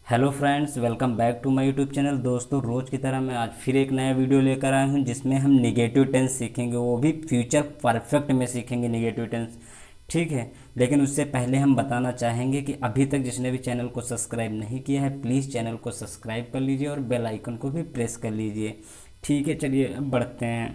Hello friends, welcome back to my YouTube channel. दोस्तों, रोज़ की तरह मैं आज फिर एक नया वीडियो लेकर आया हूं जिसमें हम निगेटिव टेंस सीखेंगे, वो भी फ्यूचर परफेक्ट में सीखेंगे निगेटिव टेंस। ठीक है, लेकिन उससे पहले हम बताना चाहेंगे कि अभी तक जिसने भी चैनल को सब्सक्राइब नहीं किया है प्लीज़ चैनल को सब्सक्राइब कर लीजिए और बेल आइकन को भी प्रेस कर लीजिए। ठीक है, चलिए अब बढ़ते हैं।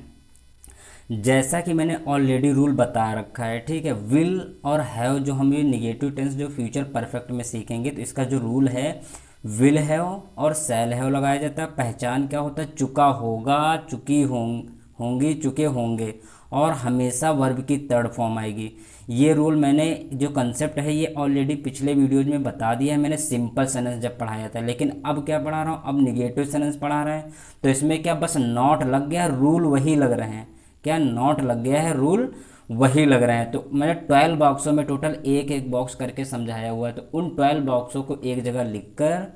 जैसा कि मैंने ऑलरेडी रूल बता रखा है, ठीक है, विल और हैव जो हम ये निगेटिव टेंस जो फ्यूचर परफेक्ट में सीखेंगे तो इसका जो रूल है, विल हैव और शैल हैव लगाया जाता है। पहचान क्या होता है? चुका होगा, चुकी होंगी, चुके होंगे, और हमेशा वर्ब की थर्ड फॉर्म आएगी। ये रूल मैंने जो कंसेप्ट है ये ऑलरेडी पिछले वीडियोज में बता दिया है मैंने, सिंपल सेंटेंस जब पढ़ाया था। लेकिन अब क्या पढ़ा रहा हूँ? अब निगेटिव सेंटेंस पढ़ा रहे हैं। तो इसमें क्या बस नॉट लग गया, रूल वही लग रहे हैं। क्या नॉट लग गया है, रूल वही लग रहे हैं। तो मैंने 12 बॉक्सों में टोटल एक एक बॉक्स करके समझाया हुआ है, तो उन 12 बॉक्सों को एक जगह लिखकर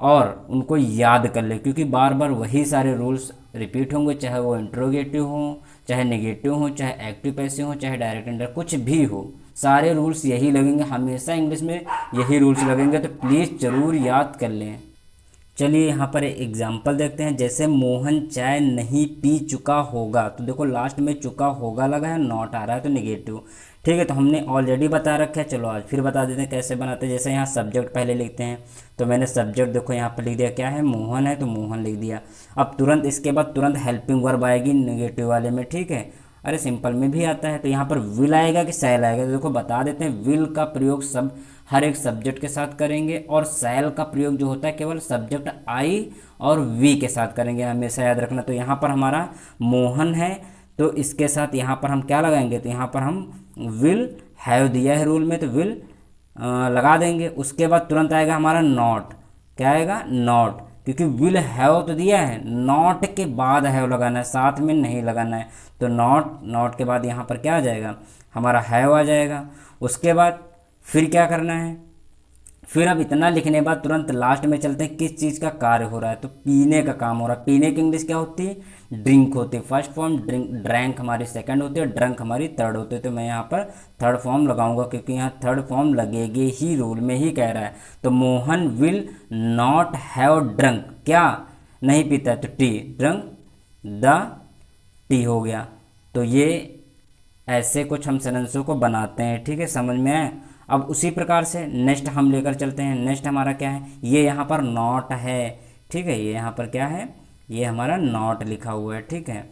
और उनको याद कर ले, क्योंकि बार बार वही सारे रूल्स रिपीट होंगे, चाहे वो इंट्रोगेटिव हो, चाहे नेगेटिव हो, चाहे एक्टिव पैसिव हो, चाहे डायरेक्ट इंडायरेक्ट, कुछ भी हो, सारे रूल्स यही लगेंगे। हमेशा इंग्लिश में यही रूल्स लगेंगे, तो प्लीज़ ज़रूर याद कर लें। चलिए यहाँ पर एक एग्जाम्पल देखते हैं। जैसे मोहन चाय नहीं पी चुका होगा, तो देखो लास्ट में चुका होगा लगा है, नॉट आ रहा है तो निगेटिव। ठीक है, तो हमने ऑलरेडी बता रखा है, चलो आज फिर बता देते हैं कैसे बनाते हैं। जैसे यहाँ सब्जेक्ट पहले लिखते हैं, तो मैंने सब्जेक्ट देखो यहाँ पर लिख दिया, क्या है? मोहन है, तो मोहन लिख दिया। अब तुरंत इसके बाद तुरंत हेल्पिंग वर्ब आएगी निगेटिव वाले में। ठीक है, अरे सिंपल में भी आता है। तो यहाँ पर विल आएगा कि सैल आएगा? तो देखो बता देते हैं, विल का प्रयोग सब हर एक सब्जेक्ट के साथ करेंगे, और सैल का प्रयोग जो होता है केवल सब्जेक्ट आई और वी के साथ करेंगे, हमेशा याद रखना। तो यहाँ पर हमारा मोहन है, तो इसके साथ यहाँ पर हम क्या लगाएंगे? तो यहाँ पर हम विल हैव दिया है रूल में, तो विल लगा देंगे। उसके बाद तुरंत आएगा हमारा नॉट। क्या आएगा? नॉट, क्योंकि विल हैव तो दिया है, नॉट के बाद हैव लगाना है, साथ में नहीं लगाना है। तो नॉट, नॉट के बाद यहाँ पर क्या आ जाएगा? हमारा हैव आ जाएगा। उसके बाद फिर क्या करना है? फिर अब इतना लिखने के बाद तुरंत लास्ट में चलते हैं, किस चीज़ का कार्य हो रहा है? तो पीने का काम हो रहा है। पीने की इंग्लिश क्या होती है? ड्रिंक होती है फर्स्ट फॉर्म, ड्रिंक ड्रैंक हमारी सेकंड होती है, ड्रंक हमारी थर्ड होती है। तो मैं यहाँ पर थर्ड फॉर्म लगाऊंगा, क्योंकि यहाँ थर्ड फॉर्म लगेगी ही, रूल में ही कह रहा है। तो Mohan will not have drunk, क्या नहीं पीता है? तो टी, ड्रंक द टी हो गया। तो ये ऐसे कुछ हम सेंटेंसों को बनाते हैं। ठीक है, समझ में आए? अब उसी प्रकार से नेक्स्ट हम लेकर चलते हैं। नेक्स्ट हमारा क्या है? ये यहाँ पर नॉट है। ठीक है, ये यहाँ पर क्या है? ये हमारा नॉट लिखा हुआ है। ठीक है,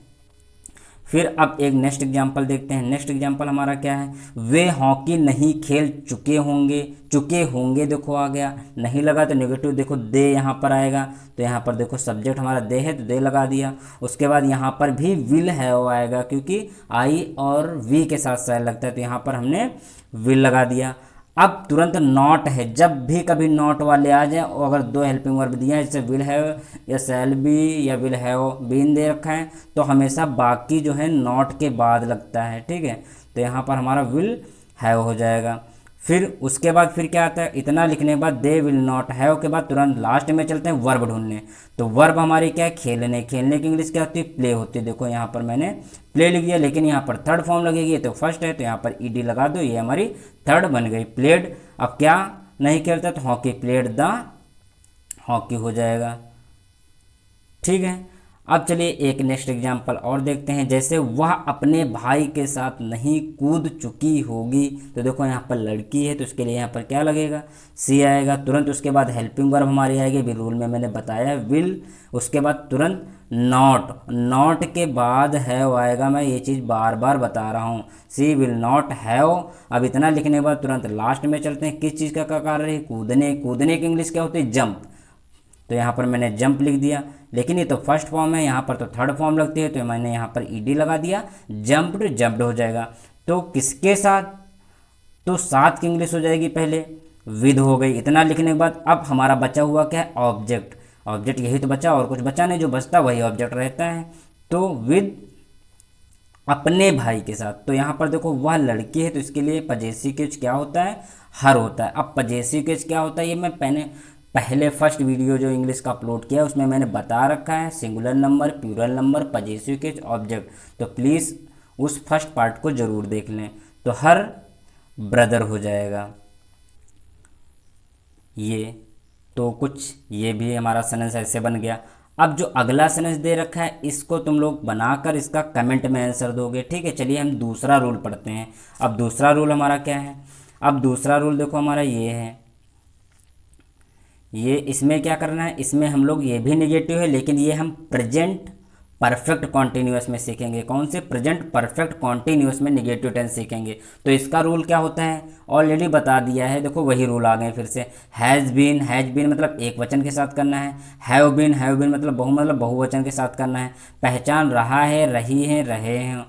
फिर अब एक नेक्स्ट एग्जाम्पल देखते हैं। नेक्स्ट एग्जाम्पल हमारा क्या है? वे हॉकी नहीं खेल चुके होंगे, चुके होंगे देखो आ गया, नहीं लगा तो नेगेटिव, देखो दे यहाँ पर आएगा। तो यहाँ पर देखो सब्जेक्ट हमारा दे है, तो दे लगा दिया। उसके बाद यहाँ पर भी विल हैव आएगा, क्योंकि आई और वी के साथ सैल लगता है, तो यहाँ पर हमने विल लगा दिया। अब तुरंत नॉट है, जब भी कभी नॉट वाले आ जाए, और अगर दो हेल्पिंग वर्ब दिए हैं जैसे विल हैव या शैल बी या विल हैव बीन दे रखा है, तो हमेशा बाकी जो है नॉट के बाद लगता है। ठीक है, तो यहाँ पर हमारा विल हैव हो जाएगा। फिर उसके बाद फिर क्या आता है? इतना लिखने के बाद दे विल नॉट हैव के बाद तुरंत लास्ट में चलते हैं वर्ब ढूंढने। तो वर्ब हमारी क्या है? खेलने। खेलने की इंग्लिश क्या होती है? प्ले होती है। देखो यहाँ पर मैंने प्ले लिख दिया, लेकिन यहाँ पर थर्ड फॉर्म लगेगी, तो फर्स्ट है, तो यहाँ पर ईडी लगा दो, ये हमारी थर्ड बन गई, प्लेड। अब क्या नहीं खेलता? तो हॉकी, प्लेड द हॉकी हो जाएगा। ठीक है, अब चलिए एक नेक्स्ट एग्जाम्पल और देखते हैं। जैसे वह अपने भाई के साथ नहीं कूद चुकी होगी, तो देखो यहाँ पर लड़की है, तो उसके लिए यहाँ पर क्या लगेगा? सी आएगा। तुरंत उसके बाद हेल्पिंग वर्ब हमारी आएगी, भी रूल में मैंने बताया विल। उसके बाद तुरंत नॉट, नॉट के बाद हैव आएगा। मैं ये चीज़ बार बार बता रहा हूँ, सी विल नॉट हैव। अब इतना लिखने के बाद तुरंत लास्ट में चलते हैं, किस चीज़ का कार्य है? कूदने। कूदने की इंग्लिश क्या होती है? जंप। तो यहाँ पर मैंने जंप लिख दिया, लेकिन ये तो फर्स्ट फॉर्म है, यहाँ पर तो थर्ड फॉर्म लगती है, तो मैंने यहाँ पर ईडी लगा दिया, जंप्ड जंप्ड हो जाएगा। तो किसके साथ? तो साथ की इंग्लिश हो जाएगी पहले, विद हो गई। इतना लिखने के बाद अब हमारा बचा हुआ क्या है? ऑब्जेक्ट। ऑब्जेक्ट यही तो बचा, और कुछ बचा नहीं, जो बचता वही ऑब्जेक्ट रहता है। तो विद अपने भाई के साथ। तो यहाँ पर देखो वह लड़की है, तो इसके लिए पजेसिव केस क्या होता है? हर होता है। अब पजेसिव केस क्या होता है? ये मैं पहले फर्स्ट वीडियो जो इंग्लिश का अपलोड किया उसमें मैंने बता रखा है, singular number, plural number, possessive case, object. तो प्लीज़ उस फर्स्ट पार्ट को ज़रूर देख लें। तो हर ब्रदर हो जाएगा ये, तो कुछ ये भी हमारा सेंटेंस ऐसे बन गया। अब जो अगला सेंटेंस दे रखा है इसको तुम लोग बनाकर इसका कमेंट में आंसर दोगे, ठीक है। चलिए हम दूसरा रूल पढ़ते हैं। अब दूसरा रूल हमारा क्या है? अब दूसरा रूल देखो हमारा ये है, ये इसमें क्या करना है, इसमें हम लोग ये भी नेगेटिव है लेकिन ये हम प्रेजेंट परफेक्ट कॉन्टिन्यूअस में सीखेंगे। कौन से? प्रेजेंट परफेक्ट कॉन्टिन्यूअस में नेगेटिव टेंस सीखेंगे। तो इसका रूल क्या होता है ऑलरेडी बता दिया है, देखो वही रूल आ गए फिर से। हैज़ बीन मतलब एक वचन के साथ करना है। हैव बीन मतलब बहुवचन के साथ करना है। पहचान रहा है, रही है, रहे हैं,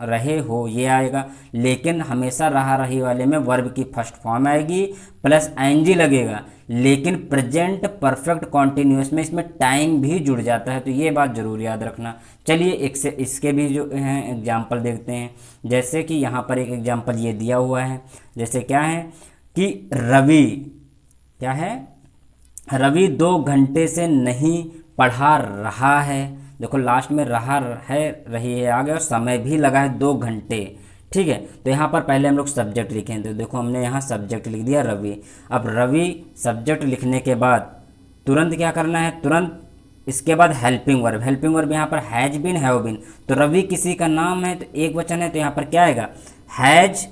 रहे हो ये आएगा। लेकिन हमेशा रहा रही वाले में वर्ब की फर्स्ट फॉर्म आएगी प्लस आईएनजी लगेगा। लेकिन प्रेजेंट परफेक्ट कॉन्टिन्यूअस में इसमें टाइम भी जुड़ जाता है, तो ये बात जरूर याद रखना। चलिए एक से इसके भी जो हैं एग्जाम्पल देखते हैं। जैसे कि यहाँ पर एक एग्जाम्पल ये दिया हुआ है, जैसे क्या है कि रवि, क्या है, रवि 2 घंटे से नहीं पढ़ा रहा है। देखो लास्ट में रहा है, रही है आ गया और समय भी लगा है 2 घंटे, ठीक है। तो यहाँ पर पहले हम लोग सब्जेक्ट लिखें, तो देखो हमने यहाँ सब्जेक्ट लिख दिया रवि। अब रवि सब्जेक्ट लिखने के बाद तुरंत क्या करना है, तुरंत इसके बाद हेल्पिंग वर्ब यहाँ पर हैज बीन, हैव बीन। तो रवि किसी का नाम है तो एक वचन है, तो यहाँ पर क्या आएगा हैज,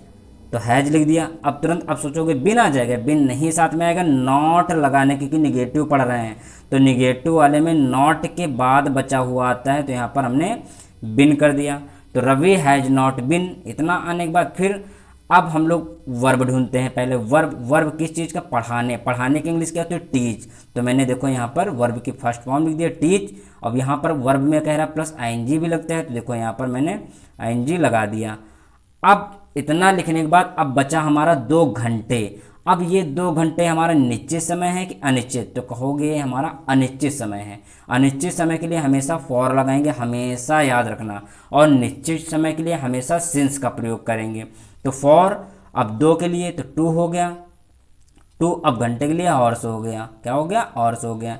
तो हैज लिख दिया। अब तुरंत अब सोचोगे बिन आ जाएगा, बिन नहीं, साथ में आएगा नॉट लगाने, क्योंकि निगेटिव पढ़ रहे हैं तो निगेटिव वाले में नॉट के बाद बचा हुआ आता है, तो यहाँ पर हमने बिन कर दिया। तो रवि हैज नॉट बिन, इतना आने के बाद फिर अब हम लोग वर्ब ढूंढते हैं। पहले वर्ब किस चीज़ का? पढ़ाने की इंग्लिश क्या होती है? टीच। तो मैंने देखो यहाँ पर वर्ब की फर्स्ट फॉर्म लिख दिया टीच। अब यहाँ पर वर्ब में कह रहा है प्लस आईएनजी भी लगता है, तो देखो यहाँ पर मैंने आईएनजी लगा दिया। अब इतना लिखने के बाद अब बचा हमारा 2 घंटे। अब ये 2 घंटे हमारा निश्चित समय है कि अनिश्चित? तो कहोगे ये हमारा अनिश्चित समय है। अनिश्चित समय के लिए हमेशा फॉर लगाएंगे, हमेशा याद रखना, और निश्चित समय के लिए हमेशा सिंस का प्रयोग करेंगे। तो फॉर अब 2 के लिए तो 2 हो गया, 2 अब घंटे के लिए हॉर्स हो गया, क्या हो गया? हॉर्स हो गया,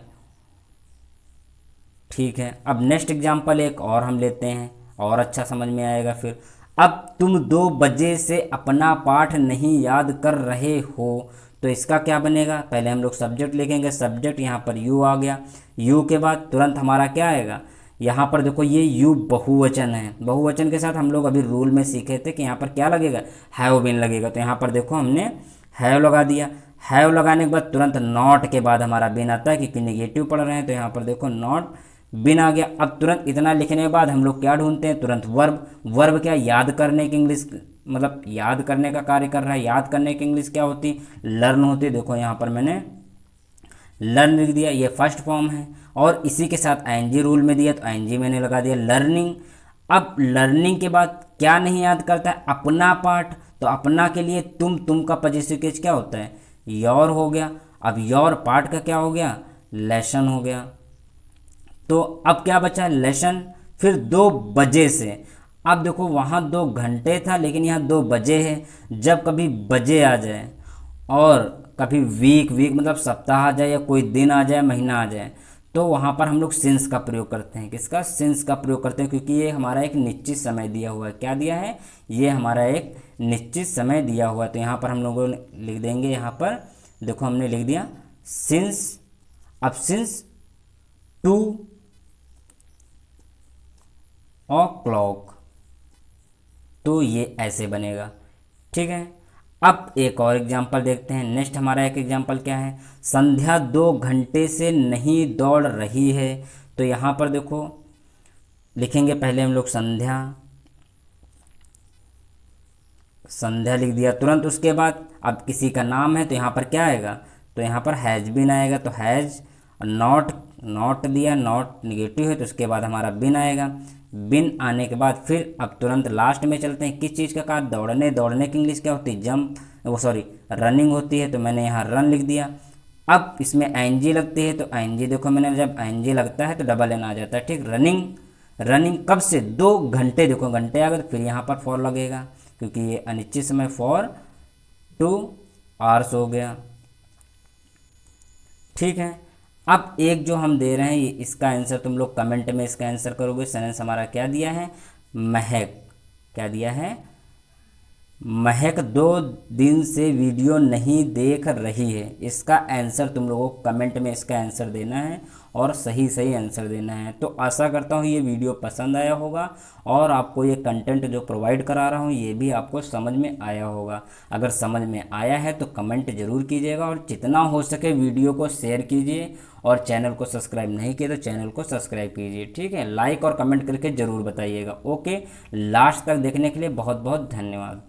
ठीक है। अब नेक्स्ट एग्जाम्पल एक और हम लेते हैं और अच्छा समझ में आएगा फिर। अब तुम 2 बजे से अपना पाठ नहीं याद कर रहे हो, तो इसका क्या बनेगा? पहले हम लोग सब्जेक्ट लिखेंगे, सब्जेक्ट यहाँ पर यू आ गया। यू के बाद तुरंत हमारा क्या आएगा? यहाँ पर देखो ये यू बहुवचन है, बहुवचन के साथ हम लोग अभी रूल में सीखे थे कि यहाँ पर क्या लगेगा? हैव बीन लगेगा। तो यहाँ पर देखो हमने हैव लगा दिया। हैव लगाने के बाद तुरंत नॉट के बाद हमारा बिन आता है, क्योंकि नेगेटिव पढ़ रहे हैं, तो यहाँ पर देखो नॉट बिन आ गया। अब तुरंत इतना लिखने के बाद हम लोग क्या ढूंढते हैं? तुरंत वर्ब क्या? याद करने की इंग्लिश, मतलब याद करने का कार्य कर रहा है। याद करने की इंग्लिश क्या होती? लर्न होती। देखो यहाँ पर मैंने लर्न लिख दिया, ये फर्स्ट फॉर्म है, और इसी के साथ आईएनजी रूल में दिया, तो आईएनजी मैंने लगा दिया लर्निंग। अब लर्निंग के बाद क्या नहीं याद करता है? अपना पाठ। तो अपना के लिए तुम का पॉजिटिव केस क्या होता है? योर हो गया। अब योर पार्ट का क्या हो गया? लेसन हो गया। तो अब क्या बचा? लेसन। फिर 2 बजे से, अब देखो वहाँ 2 घंटे था लेकिन यहाँ 2 बजे है। जब कभी बजे आ जाए और कभी वीक मतलब सप्ताह आ जाए, या कोई दिन आ जाए, महीना आ जाए, तो वहाँ पर हम लोग सिंस का प्रयोग करते हैं। किसका? सिंस का प्रयोग करते हैं, क्योंकि ये हमारा एक निश्चित समय दिया हुआ है। क्या दिया है? ये हमारा एक निश्चित समय दिया हुआ है। तो यहाँ पर हम लोगों ने लिख देंगे, यहाँ पर देखो हमने लिख दिया सिंस। अब सिंस 2 o'clock, तो ये ऐसे बनेगा, ठीक है। अब एक और एग्जाम्पल देखते हैं। नेक्स्ट हमारा एक एग्जाम्पल क्या है? संध्या 2 घंटे से नहीं दौड़ रही है। तो यहाँ पर देखो लिखेंगे पहले हम लोग संध्या लिख दिया तुरंत। उसके बाद अब किसी का नाम है तो यहाँ पर क्या आएगा? तो यहाँ पर हैज़ बीन आएगा। तो हैज़ नॉट दिया, नॉट निगेटिव है, तो उसके बाद हमारा बिन आएगा। बिन आने के बाद फिर अब तुरंत लास्ट में चलते हैं। किस चीज़ का कार्य? दौड़ने की इंग्लिश क्या होती है? जंप, रनिंग होती है। तो मैंने यहाँ रन लिख दिया। अब इसमें आईएनजी लगती है, तो आईएनजी देखो मैंने, जब आईएनजी लगता है तो डबल एन आ जाता है, ठीक। रनिंग कब से? 2 घंटे। देखो घंटे आ गए तो फिर यहाँ पर फॉर लगेगा, क्योंकि ये अनिश्चित समय, फॉर 2 आवर्स हो गया, ठीक है। अब एक जो हम दे रहे हैं इसका आंसर तुम लोग कमेंट में इसका आंसर करोगे। सेंटेंस हमारा क्या दिया है? महक। क्या दिया है? महक 2 दिन से वीडियो नहीं देख रही है, इसका आंसर तुम लोगों को कमेंट में इसका आंसर देना है और सही सही आंसर देना है। तो आशा करता हूँ ये वीडियो पसंद आया होगा और आपको ये कंटेंट जो प्रोवाइड करा रहा हूँ ये भी आपको समझ में आया होगा। अगर समझ में आया है तो कमेंट ज़रूर कीजिएगा और जितना हो सके वीडियो को शेयर कीजिए और चैनल को सब्सक्राइब नहीं किया तो चैनल को सब्सक्राइब कीजिए। ठीक है, लाइक और कमेंट करके ज़रूर बताइएगा। ओके, लास्ट तक देखने के लिए बहुत बहुत धन्यवाद।